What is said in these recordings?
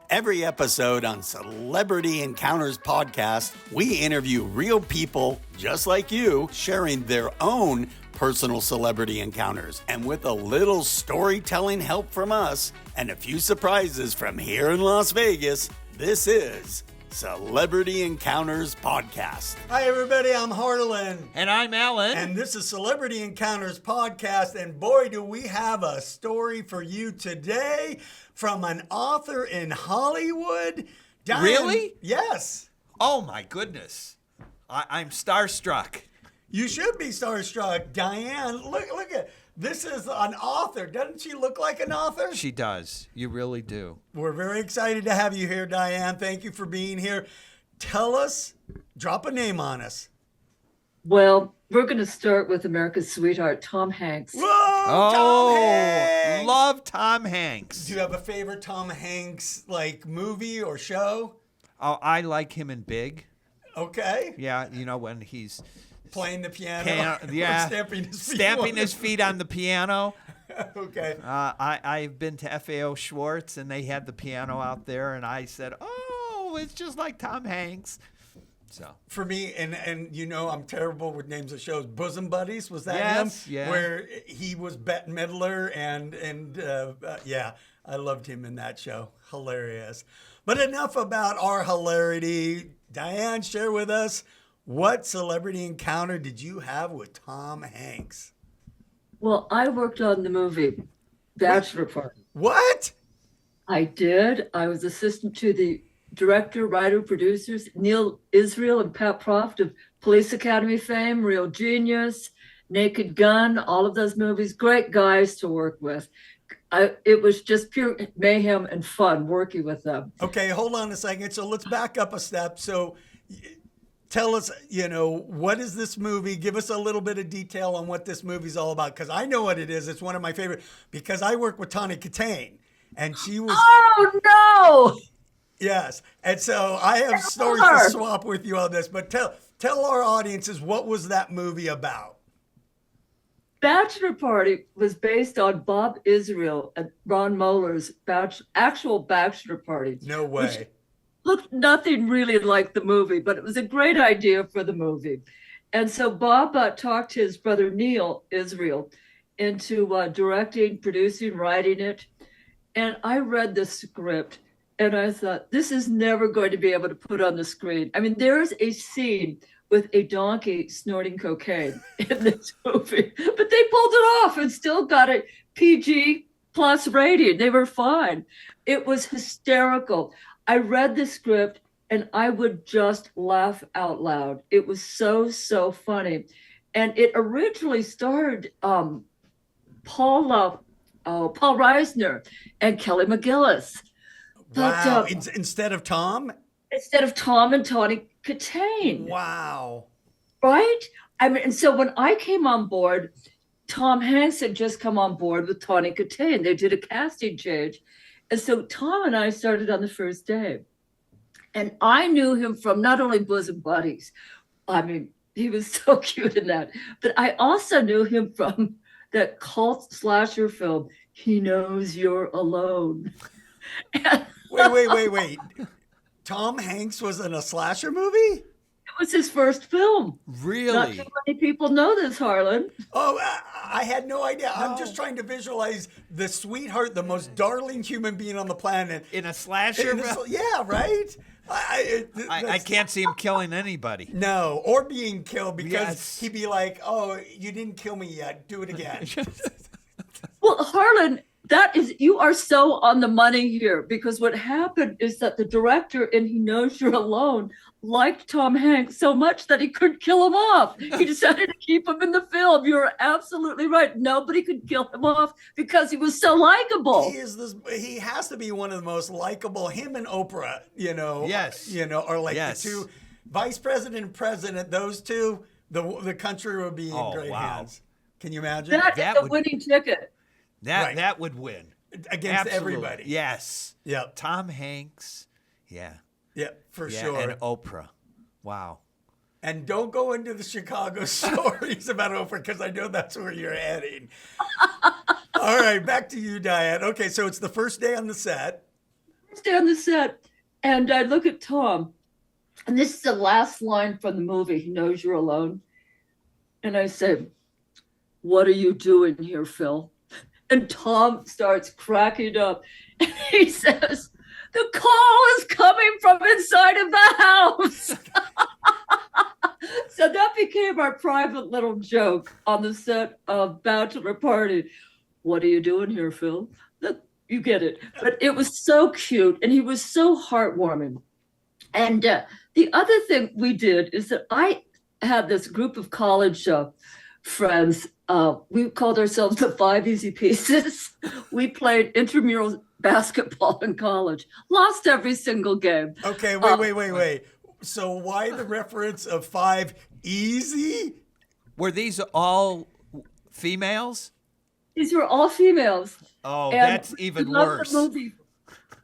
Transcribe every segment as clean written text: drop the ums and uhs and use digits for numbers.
Every episode on Celebrity Encounters podcast, we interview real people just like you sharing their own personal celebrity encounters. And with a little storytelling help from us and a few surprises from here in Las Vegas, this is Celebrity Encounters Podcast. Hi, everybody. I'm Harlan. And I'm Alan. And this is Celebrity Encounters Podcast. And boy, do we have a story for you today from an author in Hollywood. Dianne. Really? Yes. Oh, my goodness. I'm starstruck. You should be starstruck. Dianne, look at this is an author. Doesn't she look like an author? She does. You really do. We're very excited to have you here, Dianne. Thank you for being here. Tell us, drop a name on us. Well, we're going to start with America's sweetheart, Tom Hanks. Whoa, Tom Hanks! Love Tom Hanks. Do you have a favorite Tom Hanks movie or show? Oh, I like him in Big. Okay. Yeah, you know, when he's playing the piano. Yeah, stamping his feet on the piano. Okay. I've been to FAO Schwartz, and they had the piano out there, and I said, oh, it's just like Tom Hanks. So for me, and you know, I'm terrible with names of shows. Bosom Buddies, was that yes, him? Yeah. Where he was Bette Midler, and yeah, I loved him in that show. Hilarious. But enough about our hilarity. Dianne, share with us, what celebrity encounter did you have with Tom Hanks? Well, I worked on the movie Bachelor Party. What? I did. I was assistant to the director, writer, producers, Neil Israel and Pat Proft of Police Academy fame, Real Genius, Naked Gun, all of those movies. Great guys to work with. It was just pure mayhem and fun working with them. Okay, hold on a second. So let's back up a step. So tell us, what is this movie? Give us a little bit of detail on what this movie's all about. Because I know what it is. It's one of my favorite. Because I work with Tawny Kitaen. And she was... Oh, no! Yes. And so I have stories to swap with you on this. But tell our audiences, what was that movie about? Bachelor Party was based on Bob Israel and Ron Moeller's actual Bachelor Party. No way. Looked nothing really like the movie, but it was a great idea for the movie. And so Bob talked his brother Neil Israel into directing, producing, writing it. And I read the script and I thought, this is never going to be able to put on the screen. I mean, there's a scene with a donkey snorting cocaine in this movie, but they pulled it off and still got a PG plus rating. They were fine. It was hysterical. I read the script and I would just laugh out loud. It was so funny. And it originally starred Paul Reisner and Kelly McGillis. Wow. Instead of Tom? Instead of Tom and Tawny Kitaen. Wow. Right? I mean, and so when I came on board, Tom Hanks had just come on board with Tawny Kitaen. They did a casting change. And so Tom and I started on the first day. And I knew him from not only Bosom Buddies. I mean, he was so cute in that. But I also knew him from that cult slasher film, He Knows You're Alone. Wait. Tom Hanks was in a slasher movie? It was his first film. Really? Not too many people know this, Harlan. Oh, I had no idea. I'm just trying to visualize the sweetheart, the most darling human being on the planet. In a slasher? Yeah, right? I can't see him killing anybody. No, or being killed because he'd be like, oh, you didn't kill me yet. Do it again. Well, Harlan, you are so on the money here, because what happened is that the director in He Knows You're Alone liked Tom Hanks so much that he couldn't kill him off. He decided to keep him in the film. You're absolutely right. Nobody could kill him off because he was so likable. He has to be one of the most likable. Him and Oprah, Yes. Are like the two vice president and president. Those two, the country would be in great hands. Can you imagine? That is a winning ticket. That would win. Against everybody. Yes. Yep. Tom Hanks. Yeah. Yeah, for sure. And Oprah. Wow. And don't go into the Chicago stories about Oprah, because I know that's where you're heading. All right, back to you, Dianne. Okay, so it's the first day on the set. day on the set, and I look at Tom, and this is the last line from the movie, He Knows You're Alone. And I say, "What are you doing here, Phil?" And Tom starts cracking up. And he says, "The call is coming from inside of the house." So that became our private little joke on the set of Bachelor Party. "What are you doing here, Phil?" Look, you get it. But it was so cute, and he was so heartwarming. And the other thing we did is that I had this group of college friends. We called ourselves the Five Easy Pieces. We played intramural basketball in college. Lost every single game. Okay, wait. So why the reference of 5 easy? Were these all females? These were all females. Oh, And that's even we loved worse. The movie.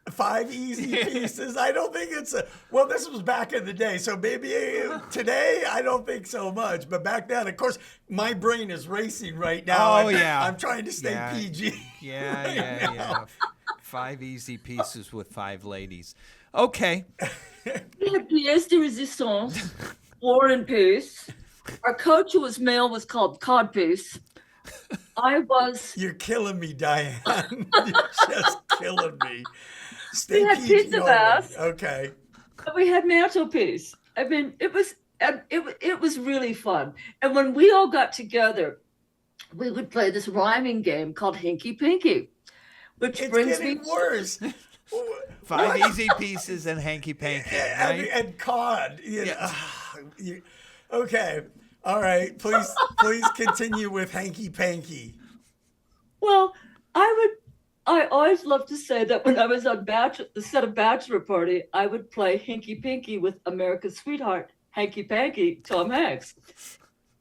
5 easy pieces. I don't think it's well, this was back in the day. So maybe today, I don't think so much. But back then, of course, my brain is racing right now. Oh, yeah. I'm trying to stay PG. Yeah. 5 easy pieces with 5 ladies. Okay. We had pièce de résistance, War and Peace. Our coach, who was male, was called Codpiece. You're killing me, Dianne. You're just killing me. Stay We had PG pizza only. bass. Okay. We had mantelpiece. I mean, it was really fun. And when we all got together, we would play this rhyming game called Hinky Pinky, which It's brings getting me worse. 5 easy pieces and hanky panky, right? And cod. Okay. All right. Please continue with hanky panky. Well, I always loved to say that when I was on the set of Bachelor Party, I would play Hinky Pinky with America's sweetheart, Hanky Panky, Tom Hanks.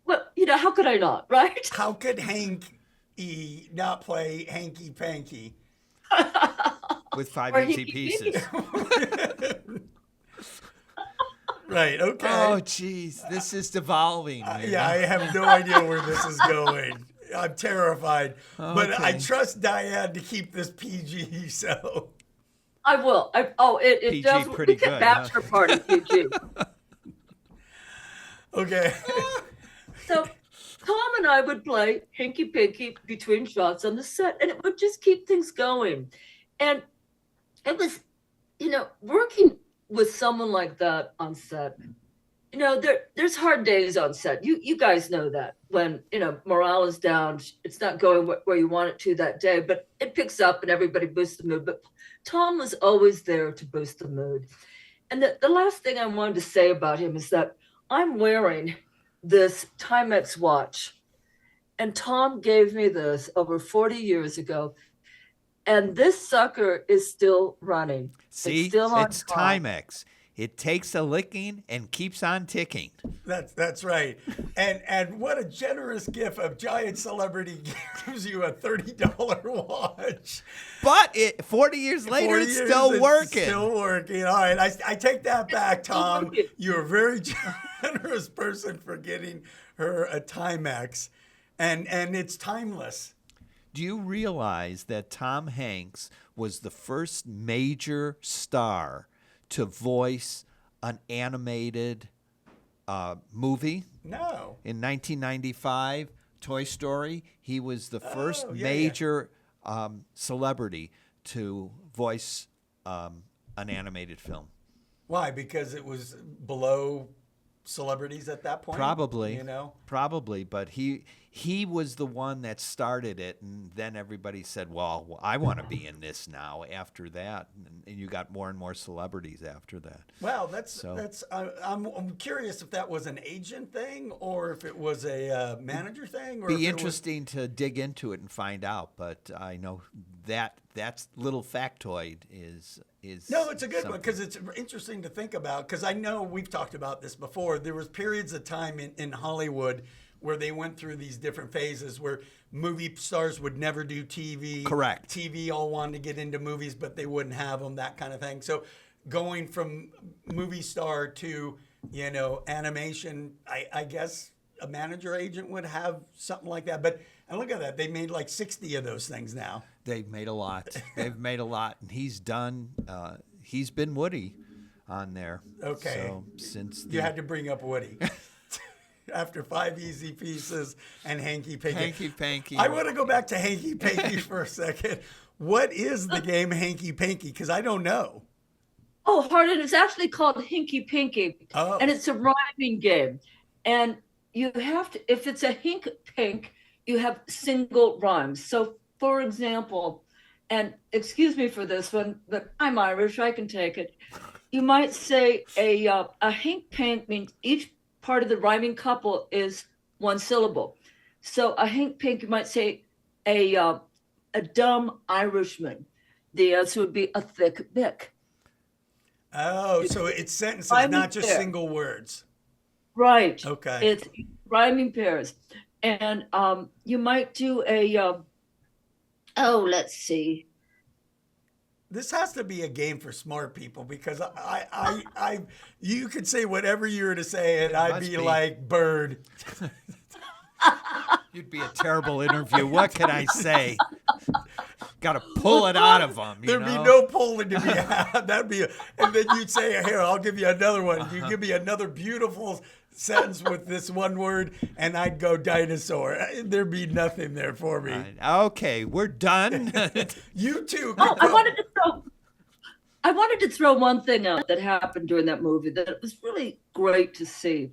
Well, how could I not, right? How could Hank E not play hanky panky? With 5 Or easy hinky pieces. Right. Okay. Oh, jeez. This is devolving. Yeah, I have no idea where this is going. I'm terrified. But I trust Dianne to keep this PG, so. I will. It PG does. pretty We did good, Bachelor Party PG. Okay. So Tom and I would play Hinky Pinky between shots on the set, and it would just keep things going. And it was, working with someone like that on set, there's hard days on set. You guys know that when, morale is down, it's not going where you want it to that day, but it picks up and everybody boosts the mood. But Tom was always there to boost the mood. And the last thing I wanted to say about him is that I'm wearing this Timex watch, and Tom gave me this over 40 years ago. And this sucker is still running. See, it's Timex. It takes a licking and keeps on ticking. That's right. And what a generous gift of giant celebrity gives you a $30 watch. But 40 years later, it's still working. Still working. All right. I take that back, Tom. You're a very generous person for getting her a Timex. And it's timeless. Do you realize that Tom Hanks was the first major star to voice an animated movie? No. In 1995, Toy Story, he was the first major celebrity to voice an animated film. Why? Because it was below celebrities at that point? Probably. Probably, but he was the one that started it, and then everybody said, well, I want to be in this now after that, and you got more and more celebrities after that. Well, I'm curious if that was an agent thing or if it was a manager thing. Or be interesting to dig into it and find out, but I know that's little factoid is no, it's a good one because it's interesting to think about, because I know we've talked about this before. There was periods of time in Hollywood where they went through these different phases where movie stars would never do TV. Correct. TV all wanted to get into movies, but they wouldn't have them, that kind of thing. So going from movie star to, animation, I guess a manager agent would have something like that. But And look at that. They made like 60 of those things now. They've made a lot. They've made a lot. And he's done, he's been Woody on there. Okay. So since you had to bring up Woody. After 5 Easy Pieces and Hanky Panky. Hanky Panky. I want to go back to Hanky Panky for a second. What is the game Hanky Panky? Because I don't know. Oh, Harlan, it's actually called Hinky Pinky. Oh. And it's a rhyming game. And you have to, if it's a hink pink, you have single rhymes. So, for example, and excuse me for this one, but I'm Irish, I can take it. You might say a hink pink means each part of the rhyming couple is one syllable. So a hink pink, you might say a dumb Irishman. The answer would be a thick Bick. Oh, so it's sentences, not just single words. Right. Okay. It's rhyming pairs. And you might do let's see. This has to be a game for smart people because you could say whatever you were to say and I'd be like Bird. You'd be a terrible interview. What can I say? Got to pull it out of them. There'd be no pulling to be had. That'd be, and then you'd say, "Here, I'll give you another one. You give me another beautiful sentence with this one word," and I'd go dinosaur. There'd be nothing there for me. Okay, we're done. You too. Oh, I wanted to throw one thing out that happened during that movie that was really great to see.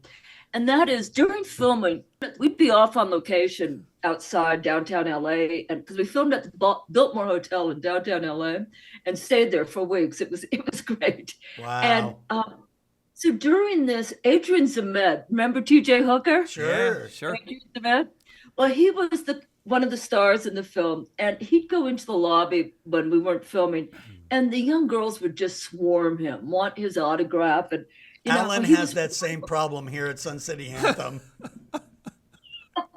And that is during filming, we'd be off on location outside downtown LA, and because we filmed at the Biltmore Hotel in downtown LA and stayed there for weeks. It was great. Wow. And so during this, Adrian Zemed, remember TJ Hooker? Sure. Adrian Zemed? Well, he was one of the stars in the film, and he'd go into the lobby when we weren't filming, and the young girls would just swarm him, want his autograph, and Alan has that same problem here at Sun City Anthem.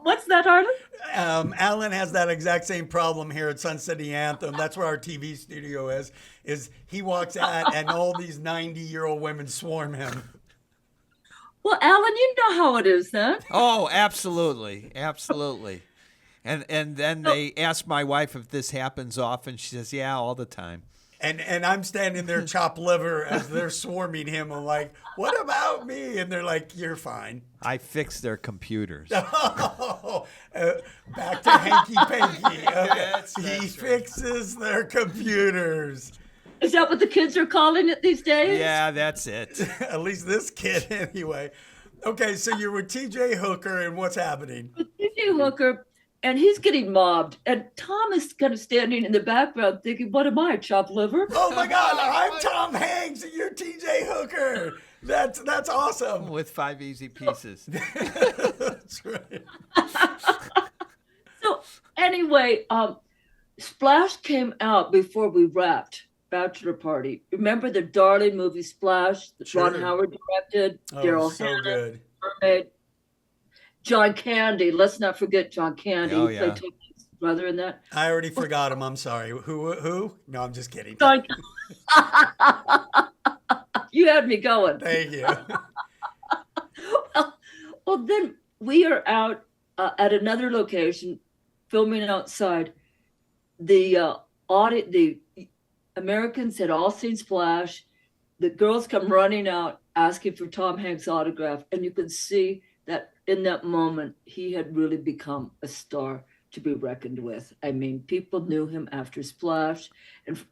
What's that, Harlan? Alan has that exact same problem here at Sun City Anthem. That's where our TV studio is he walks out and all these 90-year-old women swarm him. Well, Alan, you know how it is then. Oh, absolutely. Absolutely. And then they ask my wife if this happens often. She says, yeah, all the time. And I'm standing there chopped liver as they're swarming him. I'm like, what about me? And they're like, you're fine. I fix their computers. Oh, back to Hanky Panky. That's he fixes their computers. Is that what the kids are calling it these days? Yeah, that's it. At least this kid, anyway. Okay, so you're with TJ Hooker, and what's happening? With TJ Hooker, and he's getting mobbed. And Tom is kind of standing in the background thinking, what am I, chopped liver? Oh, my God, I'm Tom Hanks, and you're TJ Hooker. That's awesome. With 5 Easy Pieces. That's right. So anyway, Splash came out before we wrapped Bachelor Party. Remember the darling movie Splash that Sure. Ron Howard directed? Oh, Daryl so Hannah, good. Mermaid. John Candy. Let's not forget John Candy. Oh, He yeah. played Tony's brother in that. I already forgot him. I'm sorry. Who? No, I'm just kidding. John... You had me going. Thank you. Well, then we are out at another location filming outside. The Americans had all seen Splash. The girls come running out asking for Tom Hanks' autograph, and you could see that in that moment he had really become a star to be reckoned with. I mean, people knew him after Splash, and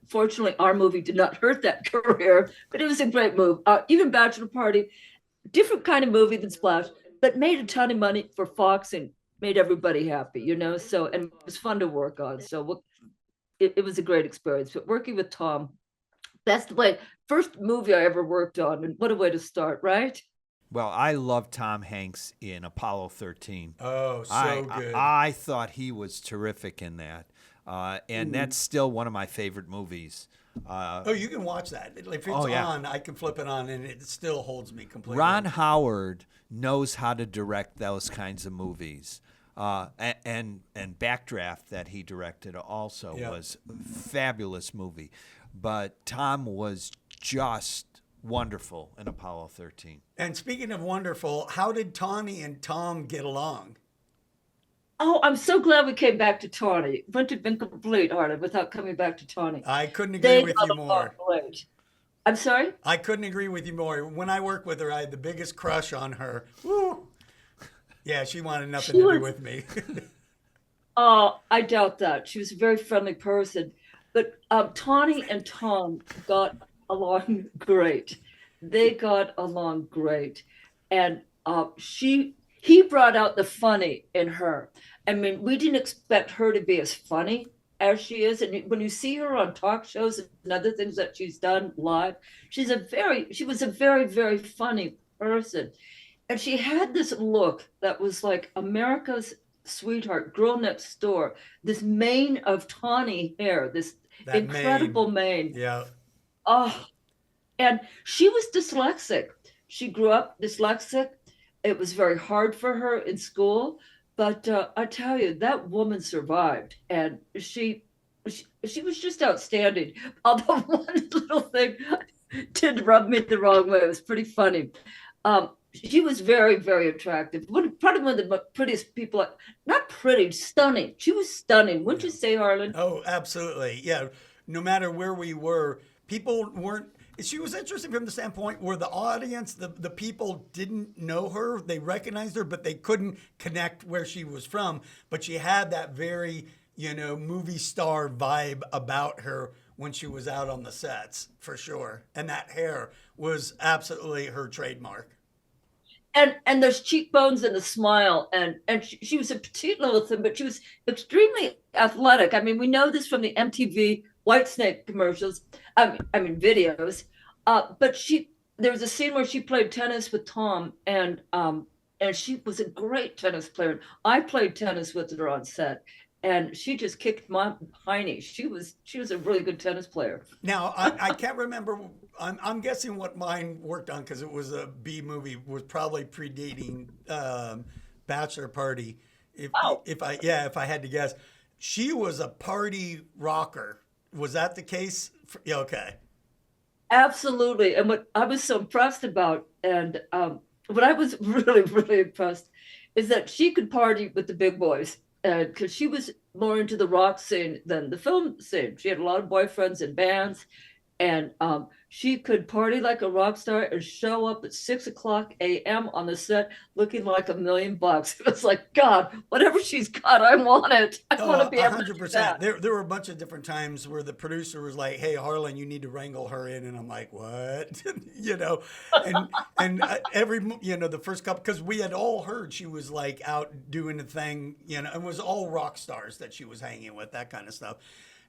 fortunately our movie did not hurt that career, but it was a great move. Even Bachelor Party, different kind of movie than Splash, but made a ton of money for Fox and made everybody happy, you know. So, and it was fun to work on. So it was a great experience. But working with Tom, that's the way. First movie I ever worked on, and what a way to start, right? Well, I love Tom Hanks in Apollo 13. Oh, so good. I thought he was terrific in that. And that's still one of my favorite movies. You can watch that. If it's on, I can flip it on, and it still holds me completely. Ron Howard knows how to direct those kinds of movies. And Backdraft that he directed also was a fabulous movie. But Tom was just wonderful in Apollo 13. And speaking of wonderful, how did Tawney and Tom get along? Oh, I'm so glad we came back to Tawney. It wouldn't have been complete, Harlan, without coming back to Tawney. I couldn't agree They with got you along more. great. I'm sorry? I couldn't agree with you more. When I worked with her, I had the biggest crush on her. Woo. Yeah, she wanted nothing to do with me. Oh, I doubt that. She was a very friendly person. But Tawny and Tom got along great. They got along great. And he brought out the funny in her. I mean, we didn't expect her to be as funny as she is. And when you see her on talk shows and other things that she's done live, she was a very, very funny person. And she had this look that was like America's sweetheart, girl next door, this mane of tawny hair, this That incredible mane. Yeah. Oh, and she was dyslexic. She grew up dyslexic. It was very hard for her in school, but I tell you, that woman survived, and she was just outstanding. Although one little thing did rub me the wrong way. It was pretty funny. She was very, very attractive. Probably one of the prettiest people. Not pretty, stunning. She was stunning. Wouldn't you say, Harlan? Oh, absolutely. Yeah. No matter where we were, people weren't. She was interesting from the standpoint where the audience, the people didn't know her. They recognized her, but they couldn't connect where she was from. But she had that very, movie star vibe about her when she was out on the sets, for sure. And that hair was absolutely her trademark. And those cheekbones and the smile, and she was a petite little thing, but she was extremely athletic. I mean, we know this from the MTV Whitesnake commercials. I mean videos. But there was a scene where she played tennis with Tom, and she was a great tennis player. I played tennis with her on set, and she just kicked my hiney. She was a really good tennis player. Now I can't remember. I'm guessing what mine worked on, because it was a B movie, was probably predating Bachelor Party. If I had to guess, she was a party rocker. Was that the case? Yeah, okay. Absolutely. And what I was so impressed about, and what I was really, really impressed, is that she could party with the big boys, because she was more into the rock scene than the film scene. She had a lot of boyfriends in bands, and she could party like a rock star and show up at 6:00 a.m. on the set looking like $1 million. It was like, God, whatever she's got, I want it. I want to be able to do that. There were a bunch of different times where the producer was like, "Hey, Harlan, you need to wrangle her in," and I'm like, "What?" And every the first couple, because we had all heard she was like out doing the thing, and it was all rock stars that she was hanging with, that kind of stuff.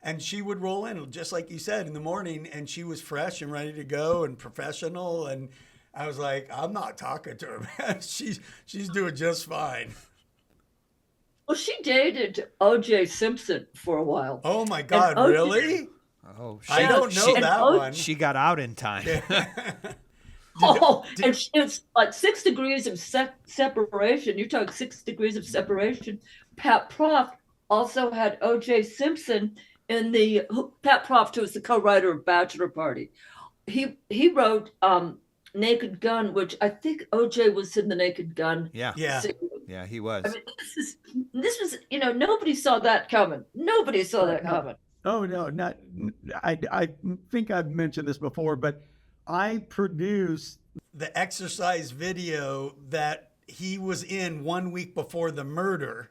And she would roll in, just like you said, in the morning, and she was fresh and ready to go and professional. And I was like, I'm not talking to her, man. She's doing just fine. Well, she dated O.J. Simpson for a while. Oh, my God, really? Oh, I don't know that one. She got out in time. It's like 6 degrees of separation. You're talking 6 degrees of separation. Pat Proft also had O.J. Simpson in the. Pat Proft, who was the co-writer of Bachelor Party. He wrote Naked Gun, which I think O.J. was in the Naked Gun. Yeah, he was. I mean, this was nobody saw that coming. Nobody saw that coming. Oh no, not. I think I've mentioned this before, but I produced the exercise video that he was in 1 week before the murder.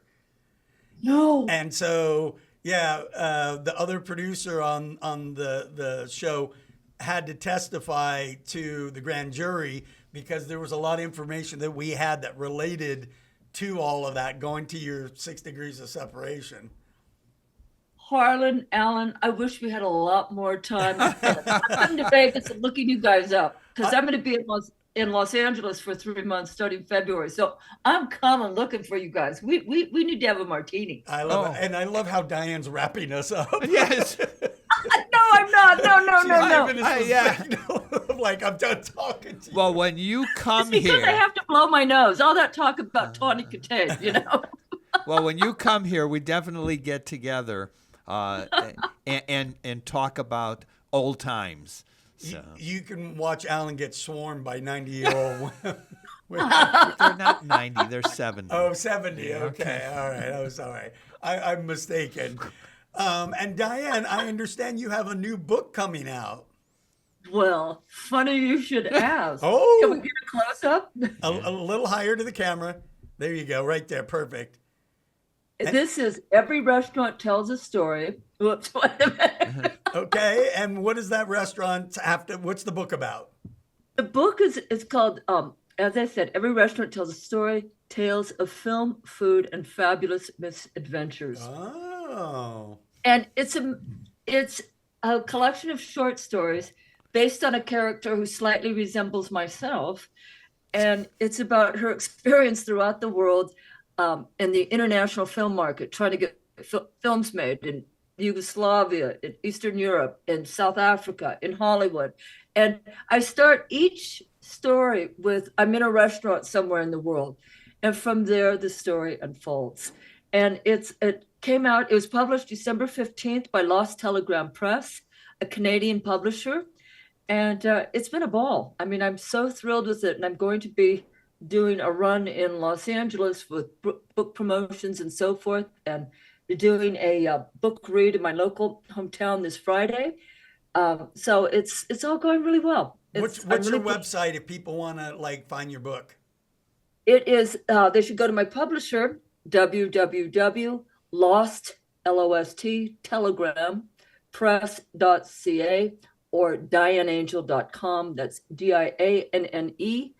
No. And so, the other producer on the show had to testify to the grand jury because there was a lot of information that we had that related to all of that, going to your 6 degrees of separation. Harlan, Alan, I wish we had a lot more time. I'm coming to Vegas and looking you guys up, because I'm going to be in Los Angeles for 3 months starting February. So I'm coming looking for you guys. We need to have a martini. I love it. And I love how Diane's wrapping us up. Yes. No, I'm not. No. I'm like, I'm done talking to you. Well, when you come it's because here, I have to blow my nose. All that talk about Tawny Kitaen, Well, when you come here, we definitely get together and talk about old times. So. You can watch Alan get swarmed by 90-year-old women. They're not 90, they're 70. Oh, 70. Okay. All right. I was all right. I'm mistaken. And Dianne, I understand you have a new book coming out. Well, funny you should ask. Oh. Can we get a close up? A little higher to the camera. There you go. Right there. Perfect. This is Every Restaurant Tells a Story. Whoops, wait a minute. Okay. And what does that restaurant have to, what's the book about? The book is called, as I said, Every Restaurant Tells a Story, Tales of Film, Food, and Fabulous Misadventures. Oh. And it's a collection of short stories based on a character who slightly resembles myself. And it's about her experience throughout the world in the international film market, trying to get films made in Yugoslavia, in Eastern Europe, in South Africa, in Hollywood. And I start each story with, I'm in a restaurant somewhere in the world. And from there, the story unfolds. And it was published December 15th by Lost Telegram Press, a Canadian publisher. And it's been a ball. I mean, I'm so thrilled with it. And I'm going to be doing a run in Los Angeles with book promotions and so forth. And doing a book read in my local hometown this Friday. So it's all going really well. What's your website if people want to find your book? It is, they should go to my publisher, www.losttelegram.press.ca or dianneangel.com. That's DIANNE,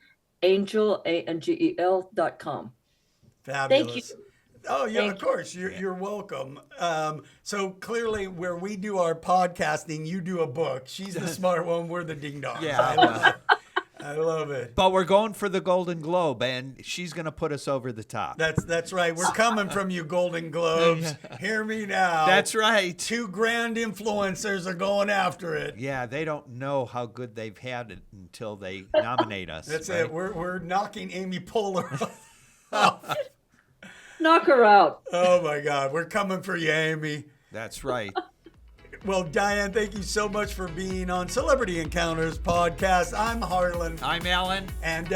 angel, ANGEL.com. Fabulous. Thank you. Oh, yeah, Thank of course. You're welcome. So clearly where we do our podcasting, you do a book. She's the smart one. We're the ding dongs. Yeah. I love it. But we're going for the Golden Globe, and she's going to put us over the top. That's right. We're coming from you, Golden Globes. Hear me now. That's right. 2 grand influencers are going after it. Yeah, they don't know how good they've had it until they nominate us. That's right? it. We're knocking Amy Poehler off. Knock her out. Oh, my God. We're coming for you, Amy. That's right. Well, Dianne, thank you so much for being on Celebrity Encounters podcast. I'm Harlan. I'm Alan. And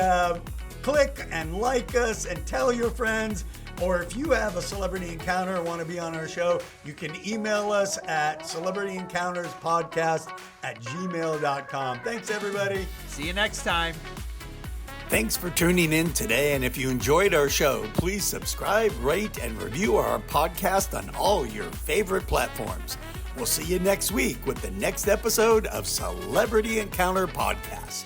click and like us and tell your friends. Or if you have a celebrity encounter and want to be on our show, you can email us at celebrityencounterspodcast@gmail.com. Thanks, everybody. See you next time. Thanks for tuning in today. And if you enjoyed our show, please subscribe, rate, and review our podcast on all your favorite platforms. We'll see you next week with the next episode of Celebrity Encounter Podcast.